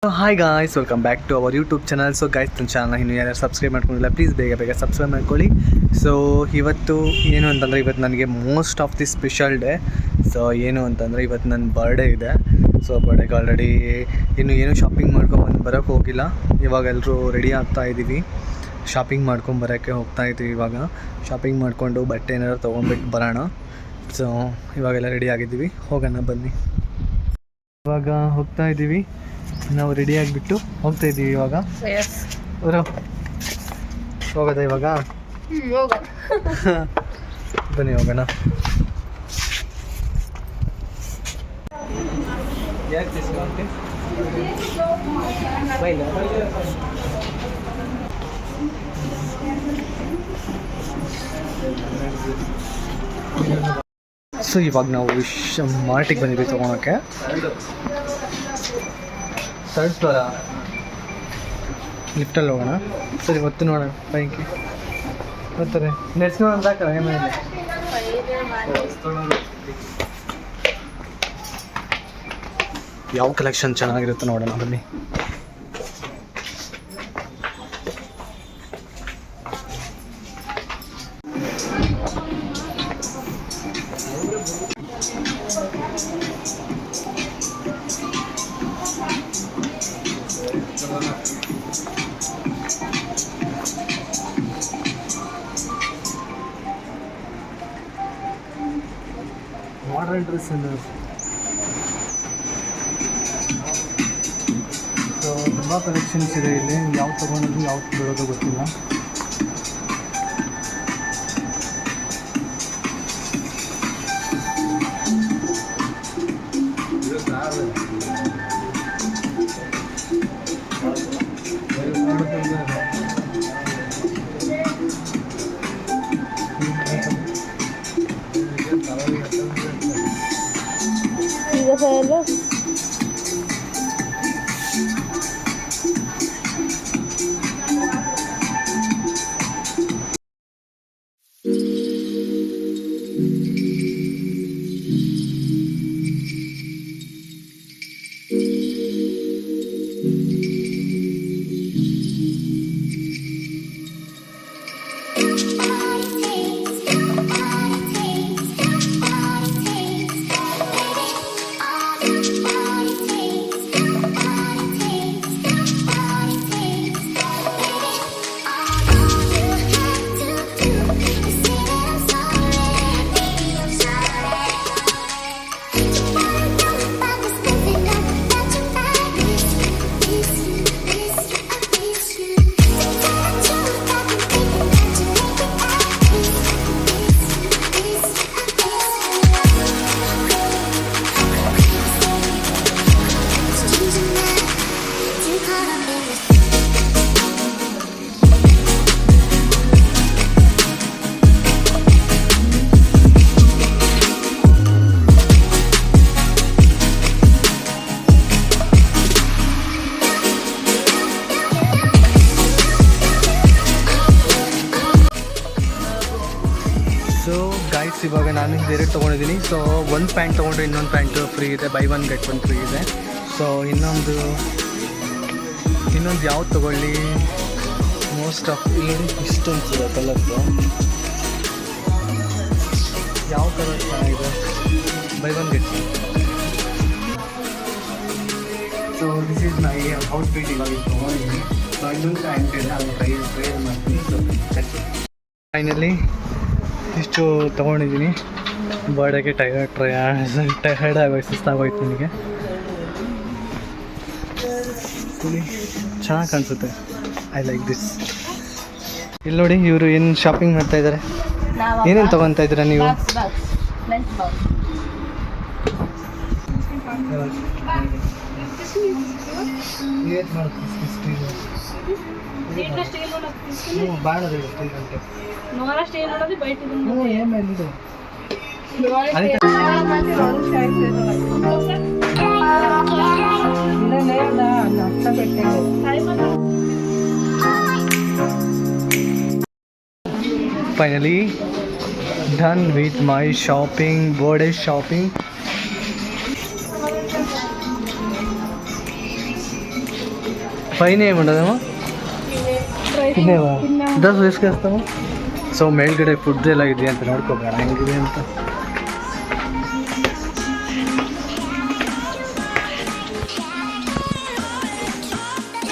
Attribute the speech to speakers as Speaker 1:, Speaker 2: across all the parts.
Speaker 1: Hi guys, welcome back to our YouTube channel. So guys, ನನ್ನ ಚಾನಲ್ನ ಇನ್ನೂ ಯಾರು ಸಬ್ಸ್ಕ್ರೈಬ್ ಮಾಡ್ಕೊಂಡಿಲ್ಲ, ಪ್ಲೀಸ್ ಬೇಗ ಸಬ್ಸ್ಕ್ರೈಬ್ ಮಾಡ್ಕೊಳ್ಳಿ. ಸೊ ಇವತ್ತು ಏನು ಅಂತಂದರೆ, ಇವತ್ತು ನನಗೆ most of the special day. So ಏನು ಅಂತಂದರೆ, ಇವತ್ತು ನನ್ನ ಬರ್ಡೇ ಇದೆ. ಸೊ ಬರ್ಡೇಗೆ ಆಲ್ರೆಡಿ ಏನು ಶಾಪಿಂಗ್ ಮಾಡ್ಕೊಂಬಂದು ಬರೋಕ್ಕೆ ಹೋಗಿಲ್ಲ. ಇವಾಗ ಎಲ್ಲರೂ ರೆಡಿ ಆಗ್ತಾ ಇದ್ದೀವಿ, ಶಾಪಿಂಗ್ ಮಾಡ್ಕೊಂಬರೋಕ್ಕೆ ಹೋಗ್ತಾ ಇದ್ದೀವಿ. ಇವಾಗ ಶಾಪಿಂಗ್ ಮಾಡಿಕೊಂಡು ಬಟ್ಟೆ ಏನಾದ್ರು ತೊಗೊಂಡ್ಬಿಟ್ಟು ಬರೋಣ. ಸೊ ಇವಾಗೆಲ್ಲ ರೆಡಿ ಆಗಿದ್ದೀವಿ, ಹೋಗೋಣ ಬನ್ನಿ. ಇವಾಗ ಹೋಗ್ತಾ ಇದ್ದೀವಿ, ನಾವು ರೆಡಿ ಆಗಿಬಿಟ್ಟು ಹೋಗ್ತಾ ಇದ್ದೀವಿ. ಇವಾಗ ಹೋಗೋದ ಇವಾಗ ಬನ್ನಿ ಹೋಗೋಣ. ಸೊ ಇವಾಗ ನಾವು ಮಾರ್ಟಿಗೆ ಬಂದಿದ್ದೀವಿ ತೊಗೊಳಕ್ಕೆ. ಥರ್ಡ್ ಫ್ಲೋರಾ, ಲಿಫ್ಟಲ್ಲಿ ಹೋಗೋಣ. ಸರಿ, ಹೊತ್ತು ನೋಡೋಣ ಪೈಕಿ ಬರ್ತಾರೆ. ನೆಡ್ಸ್ಕೊಂಡು ಸಾಕಲ್ಲ ಏನಿಲ್ಲ. ಯಾವ ಕಲೆಕ್ಷನ್ ಚೆನ್ನಾಗಿರುತ್ತೆ ನೋಡೋಣ ಬನ್ನಿ. ಮಾಡರ್ನ್ ಡ್ರೆಸ್ ಸೊ ತುಂಬ ಕಲೆಕ್ಷನ್ಸ್ ಇದೆ ಇಲ್ಲಿ. ಯಾವ್ದು ತೊಗೊಂಡು ಯಾವ್ದು ಬಿಡೋದು ಗೊತ್ತಿಲ್ಲ. ಸೊ ಗೈಸ್, ಇವಾಗ ನಾನು ಬೇರೆ ತೊಗೊಂಡಿದ್ದೀನಿ. ಸೊ ಒಂದು ಪ್ಯಾಂಟ್ ತೊಗೊಂಡ್ರೆ ಇನ್ನೊಂದು ಪ್ಯಾಂಟು ಫ್ರೀ ಇದೆ, by one get one free ಇದೆ. ಸೊ ಇನ್ನೊಂದು ಯಾವ್ದು ತೊಗೊಳ್ಳಿ? ಮೋಸ್ಟ್ ಆಫ್ ಇಲ್ಲಿ ಇಷ್ಟೊಂದು ಇದೆ ಕಲರ್ಸು. ಯಾವ ಕಲರ್ ಚೆನ್ನಾಗಿದೆ? By one get one. So this is my outfit. ಇವಾಗ ತೊಗೊಂಡಿದ್ದೀನಿ. ಸೊ ಇನ್ನೊಂದು ಪ್ಯಾಂಟ್ ಇದೆ, ಅದು ಟ್ರೈ ಮಾಡ್ತೀನಿ. ಸೊ ಫೈನಲಿ ಇಷ್ಟು ತೊಗೊಂಡಿದ್ದೀನಿ. ಬರ್ಡೇಗೆ ಟಯರ್ಡ್ ಆಗೋಯ್ತು, ಸುಸ್ತಾಗೋಯ್ತು ನನಗೆ. ಚೆನ್ನಾಗಿ ಕಾಣಿಸುತ್ತೆ. I like this. ಇಲ್ಲಿ ನೋಡಿ, ಇವರು ಏನು ಶಾಪಿಂಗ್ ಮಾಡ್ತಾ ಇದ್ದಾರೆ. ಏನೇನು ತೊಗೊತಾ ಇದ್ದೀರಾ ನೀವು? Finally done with my shopping, birthday shopping. పైన ఏముండదేమో తినేవా దస్ వేసుకేస్తాము. ಸೊ ಮೇಲ್ಗಡೆ ಫುಡ್ ಎಲ್ಲ ಇದೆ ಅಂತ ನೋಡ್ಕೋಬೇಡ ಹೆಂಗಿದೆ ಅಂತ.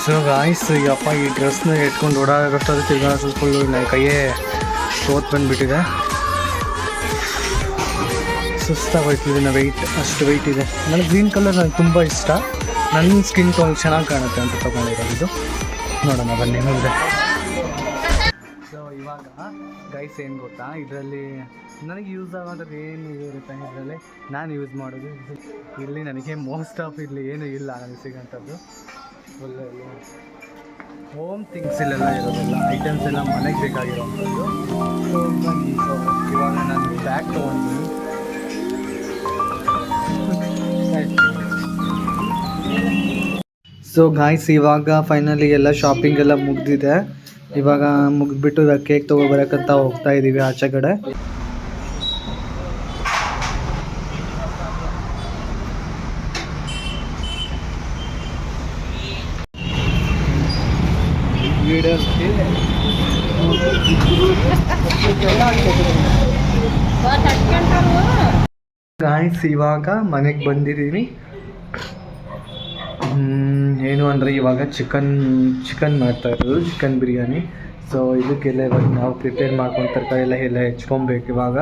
Speaker 1: ಸೊ ಗಾಯ್ಸ್ ಈಗಪ್ಪ ಈ ಡ್ರೆಸ್ನ ಇಟ್ಕೊಂಡು ಓಡಾಡೋಷ್ಟಾದ್ರೆ ತಿರ್ಗಾ ಫುಲ್ಲು ಕೈಯೇ ಸೋತ್ ಬಂದುಬಿಟ್ಟಿದೆ, ಸುಸ್ತಾಗೋಯ್ತು. ಇದನ್ನು ವೆಯ್ಟ್ ಅಷ್ಟು ವೆಯ್ಟ್ ಇದೆ. ನನಗೆ ಗ್ರೀನ್ ಕಲರ್ ನನಗೆ ತುಂಬ ಇಷ್ಟ, ನನ್ನ ಸ್ಕಿನ್ ಟೋನ್ ಚೆನ್ನಾಗಿ ಕಾಣುತ್ತೆ ಅಂತ ತೊಗೊಂಡಿರೋದು. ನೋಡೋಣ ಬನ್ನಿ ಮುಂದೆ. ಸೊ ಇವಾಗ ಗೈಸ್ ಏನು ಗೊತ್ತಾ, ಇದರಲ್ಲಿ ನನಗೆ ಯೂಸ್ ಆಗೋದು ಏನು ಇರುತ್ತೆ ಇದರಲ್ಲಿ ನಾನು ಯೂಸ್ ಮಾಡೋದು. ಇಲ್ಲಿ ನನಗೆ ಮೋಸ್ಟ್ ಆಫ್ ಇಲ್ಲಿ ಏನೂ ಇಲ್ಲ ನನಗೆ ಸಿಗೋಂಥದ್ದು. ಫುಲ್ ಹೋಮ್ ಥಿಂಗ್ಸ್ ಇಲ್ಲೆಲ್ಲ ಇರೋದಿಲ್ಲ, ಐಟಮ್ಸ್ ಎಲ್ಲ ಮನೆಗೆ ಬೇಕಾಗಿರೋವಂಥದ್ದು. ಸೊ ಬನ್ನಿ. ಸೊ ಇವಾಗ ನಾನು ಬ್ಯಾಗ್ ತೊಗೊಂಡಿದ್ದೀನಿ. ಸೊ ಗಾಯ್ಸ್ ಇವಾಗ ಫೈನಲಿ ಎಲ್ಲ ಶಾಪಿಂಗ್ ಎಲ್ಲ ಮುಗಿದಿದೆ. ಇವಾಗ ಮುಗಿದ್ಬಿಟ್ಟು ಇವಾಗ ಕೇಕ್ ತೊಗೊಬರಕ್ಕಂತ ಹೋಗ್ತಾ ಇದ್ದೀವಿ ಆಚೆ ಕಡೆ. ಗಾಯ್ಸ್ ಇವಾಗ ಮನೆಗೆ ಬಂದಿದ್ದೀವಿ. ಏನು ಅಂದರೆ ಇವಾಗ ಚಿಕನ್ ಮಾಡ್ತಾ ಇರೋದು, ಚಿಕನ್ ಬಿರಿಯಾನಿ. ಸೊ ಇದಕ್ಕೆಲ್ಲ ಇವಾಗ ನಾವು ಪ್ರಿಪೇರ್ ಮಾಡ್ಕೊಂಡು ತರಕಾರಿ ಎಲ್ಲ ಹೆಚ್ಕೊಬೇಕು. ಇವಾಗ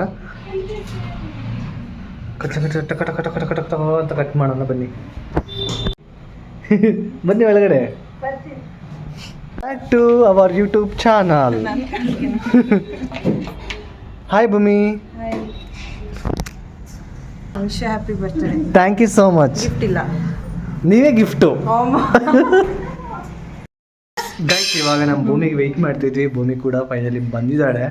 Speaker 1: ಟಕ ಟಕ ಟಕ ಟಕ ಟಕ ಅಂತ ಕಟ್ ಮಾಡೋಣ ಬನ್ನಿ. ಬನ್ನಿ ಒಳಗಡೆ. Back to our YouTube channel. Hi Bhoomi.
Speaker 2: Happy birthday.
Speaker 1: Thank you so much.
Speaker 2: Gift ಇಲ್ಲ,
Speaker 1: ನೀವೇ ಗಿಫ್ಟು. ಗೈಸ್ ಇವಾಗ ನಮ್ಮ ಭೂಮಿಗೆ ವೆಯ್ಟ್ ಮಾಡ್ತಿದ್ವಿ. ಭೂಮಿ ಕೂಡ ಫೈನಲಿ ಬಂದಿದ್ದಾಳೆ.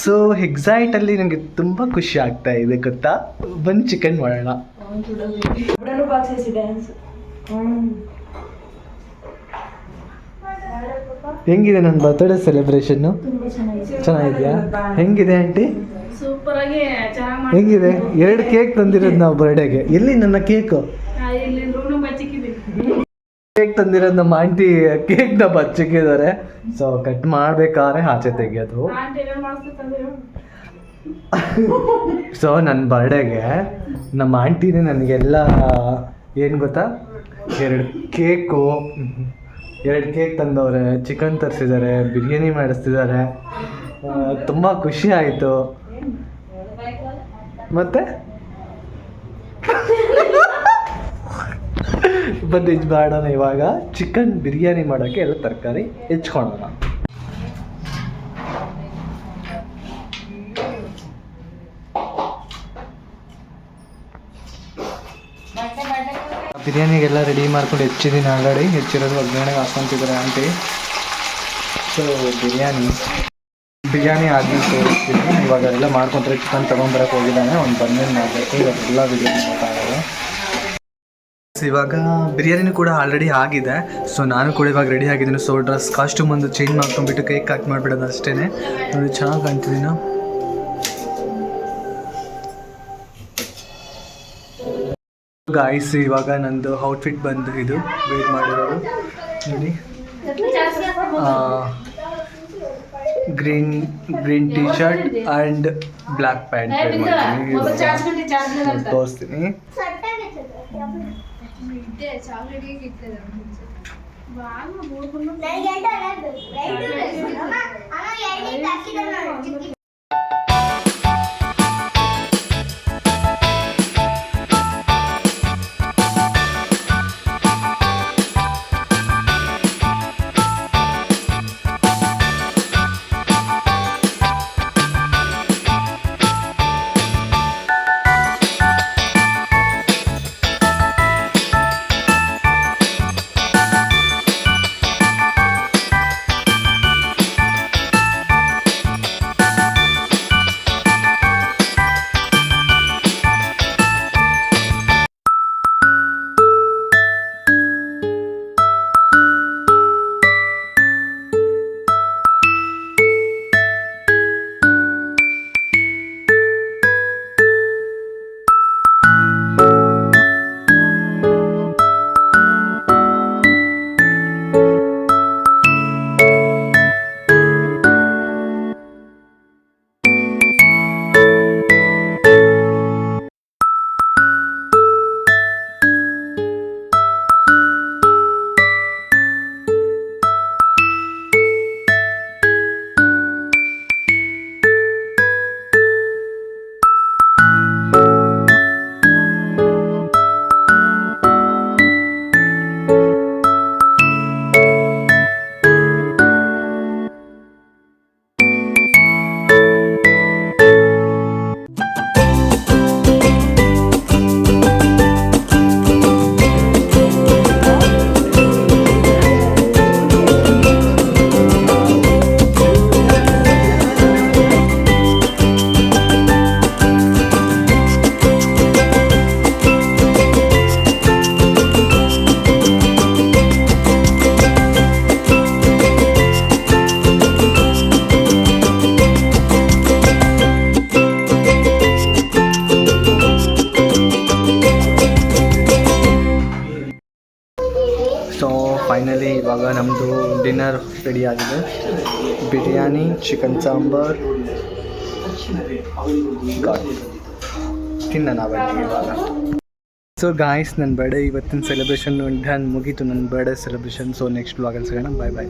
Speaker 1: ಸೊ ಎಕ್ಸೈಟಲ್ಲಿ ನನಗೆ ತುಂಬ ಖುಷಿ ಆಗ್ತಾ ಇದೆ ಗೊತ್ತಾ. ಬಂದು ಚಿಕನ್ ಮಾಡೋಣ. ಹೆಂಗಿದೆ ನನ್ನ ಬರ್ತ್ಡೇ ಸೆಲೆಬ್ರೇಷನ್ನು? ಚೆನ್ನಾಗಿದೆಯಾ? ಹೆಂಗಿದೆ ಆಂಟಿ?
Speaker 3: ಸೂಪರ್ ಆಗಿ
Speaker 1: ಹೆಂಗಿದೆ? 2 ಕೇಕ್ ತಂದಿರೋದು ನಾವು ಬರ್ಡೇಗೆ. ಎಲ್ಲಿ ನನ್ನ ಕೇಕು? ಕೇಕ್ ತಂದಿರೋದು ನಮ್ಮ ಆಂಟಿ ಕೇಕ್ನ ಬಚ್ಚಿಕ್ಕಿದ್ದಾರೆ. ಸೊ ಕಟ್ ಮಾಡ್ಬೇಕಾದ್ರೆ ಆಚೆ ತೆಗಿಯೋದು. ಸೊ ನನ್ನ ಬರ್ಡೇಗೆ ನಮ್ಮ ಆಂಟಿನೇ ನನಗೆಲ್ಲ ಏನು ಗೊತ್ತಾ, 2 ಕೇಕ್ ತಂದವ್ರೆ, ಚಿಕನ್ ತರಿಸಿದ್ದಾರೆ, ಬಿರಿಯಾನಿ ಮಾಡಿಸ್ತಿದ್ದಾರೆ. ತುಂಬ ಖುಷಿ ಆಯಿತು. ಮತ್ತೆ ಬನ್ನಿ ಇದು ಮಾಡೋಣ. ಇವಾಗ ಚಿಕನ್ ಬಿರಿಯಾನಿ ಮಾಡೋಕ್ಕೆ ಎಲ್ಲ ತರಕಾರಿ ಹೆಚ್ಕೊಳ್ಳೋಣ. ಬಿರಿಯಾನಿಗೆಲ್ಲ ರೆಡಿ ಮಾಡ್ಕೊಂಡು ಹೆಚ್ಚಿದ್ದೀನಿ ಆಲ್ರೆಡಿ. ಹೆಚ್ಚಿರೋದು ಒಗ್ಗರಣೆಗೆ ಹಾಕ್ಕೊಂತಿದ್ದಾರೆ ಆಂಟಿ. ಸೊ ಬಿರಿಯಾನಿ ಆದ್ಮೇಲೆ ತೋರಿಸ್ತೀನಿ. ಇವಾಗ ಎಲ್ಲ ಮಾಡ್ಕೊಂಡ್ರೆ ಚಿಕನ್ ತೊಗೊಂಬರಕ್ಕೆ ಹೋಗಿದ್ದಾನೆ, ಒಂದು ಬಂದೇನು ಮಾಡಬೇಕು. ಇವಾಗೆಲ್ಲ ಬಿರಿಯಾನಿ ಮಾಡೋಕ್ಕಾಗಲ್ಲ. ಇವಾಗ ಬಿರಿಯಾನಿನೂ ಕೂಡ ಆಲ್ರೆಡಿ ಆಗಿದೆ. ಸೊ ನಾನು ಕೂಡ ಇವಾಗ ರೆಡಿ ಆಗಿದ್ದೀನಿ. ಸೊ ಡ್ರೆಸ್ ಕಾಸ್ಟ್ಯೂಮ್ ಒಂದು ಚೇಂಜ್ ಮಾಡ್ಕೊಂಡ್ಬಿಟ್ಟು ಕೇಕ್ ಕಟ್ ಮಾಡಿಬಿಡೋದು ಅಷ್ಟೇ. ನೋಡಿ ಚೆನ್ನಾಗಿ ಕಾಣ್ತಿದ್ದೀನಿ ನಾವು. ಗಾಯ್ಸ್ ಇವಾಗ ನಂದು ಔಟ್ಫಿಟ್ ಬಂದು ಇದು ವೇರ್ ಮಾಡಿರೋದು ನೋಡಿ. Green T shirt and black pant wear ಮಾಡ್ತೀನಿ. ತೋರಿಸ್ತೀನಿ. ಇವಾಗ ನಮ್ಮದು ಡಿನ್ನರ್ ರೆಡಿ ಆಗಿದೆ. ಬಿರಿಯಾನಿ, ಚಿಕನ್ ಸಾಂಬಾರ್, ತಿನ್ನೋಣ ಬನ್ನಿ ಇವಾಗ. ಸೊ ಗಾಯ್ಸ್, ನನ್ನ ಬರ್ಡೇ ಇವತ್ತಿನ ಸೆಲೆಬ್ರೇಷನ್ ಡನ್ ಮುಗೀತು, ನನ್ನ ಬರ್ಡೇ ಸೆಲೆಬ್ರೇಷನ್. ಸೊ ನೆಕ್ಸ್ಟ್ ವ್ಲಾಗಲ್ಲಿ ಸಿಗೋಣ. ಬಾಯ್ ಬಾಯ್.